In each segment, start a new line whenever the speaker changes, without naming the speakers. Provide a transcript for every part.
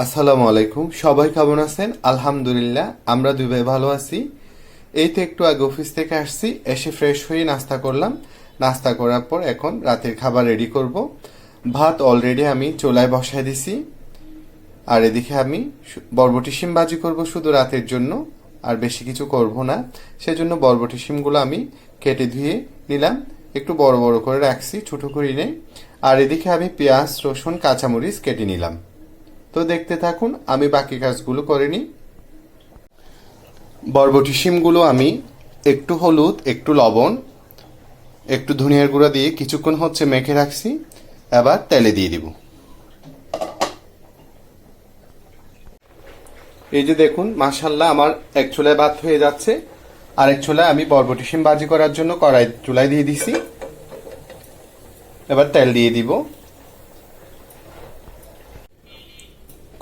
আসসালামু আলাইকুম। সবাই কেমন আছেন? আলহামদুলিল্লাহ, আমরা দুই ভাই ভালো আছি। এই তো একটু আগে অফিস থেকে আসছি, এসে ফ্রেশ হয়ে নাস্তা করলাম। নাস্তা করার পর এখন রাতের খাবার রেডি করব। ভাত অলরেডি আমি চুলায় বসায় দিছি। আর এদিকে আমি বরবটি শিম ভাজি করব শুধু রাতের জন্য, আর বেশি কিছু করব না। সেজন্য বরবটি শিমগুলো আমি কেটে ধুয়ে নিলাম, একটু বড় বড় করে রাখছি, ছোট করে নেই। আর এদিকে আমি পেঁয়াজ, রসুন, কাঁচামরিচ কেটে নিলাম। তো দেখতে থাকুন, আমি বাকি কাজগুলো করে নিই। বরবটি শিমগুলো আমি একটু হলুদ, একটু লবণ, একটু ধনিয়ার গুঁড়া দিয়ে কিছুক্ষণ মেখে রাখছি। এবার তেলে দিয়ে দিব। এই যে দেখুন, মাশাল্লাহ আমার এক চুলায় ভাত হয়ে যাচ্ছে। আরেক চুলায় আমি বরবটি শিম ভাজি করার জন্য কড়াই চুলায় দিয়ে দিছি। এবার তেল দিয়ে দিব।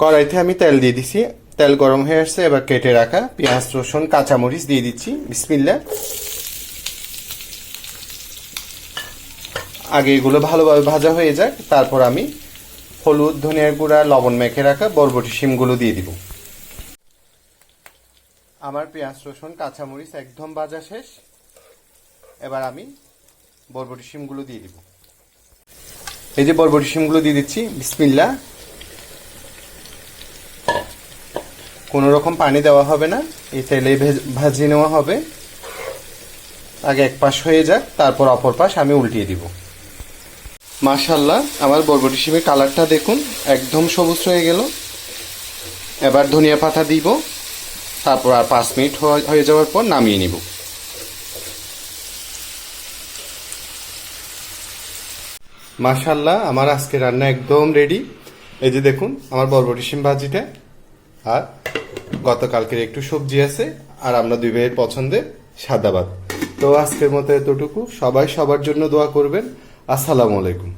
কড়াইতে আমি তেল দিয়ে দিছি, তেল গরম হয়ে আসছে। এবার কেটে রাখা পেঁয়াজ, রসুন, কাঁচামরিচ দিয়ে দিচ্ছি। বিসমিল্লাহ। আগে এগুলো ভালোভাবে ভাজা হয়ে যাক, তারপর আমি হলুদ, ধনিয়ার গুঁড়া, লবণ মেখে রাখা বরবটি শিমগুলো দিয়ে দিব। আমার পেঁয়াজ, রসুন, কাঁচামরিচ একদম ভাজা শেষ। এবার আমি বরবটি শিমগুলো দিয়ে দিব। এই যে বরবটি শিমগুলো দিয়ে দিচ্ছি। বিসমিল্লাহ। কোনো রকম পানি দেওয়া হবে না, এই তেলে ভাজিয়ে নেওয়া হবে। আগে এক পাশ হয়ে যাক, তারপর অপর পাশ আমি উল্টিয়ে দিব। মাশাল্লাহ, আমার বরবটি শিমের কালারটা দেখুন, একদম সবুজ হয়ে গেল। এবার ধনিয়া পাতা দিব, তারপর আর 5 মিনিট হয়ে যাওয়ার পর নামিয়ে নিব। মাশাল্লাহ, আমার আজকে রান্না একদম রেডি। এই যে দেখুন আমার বরবটি শিম ভাজিটা, আর গতকালকের একটু সবজি আছে, আর আমরা দুই ভাইয়ের পছন্দের সাদা ভাত। তো আজকের মতো এতটুকু। সবাই সবার জন্য দোয়া করবেন। আসসালামু আলাইকুম।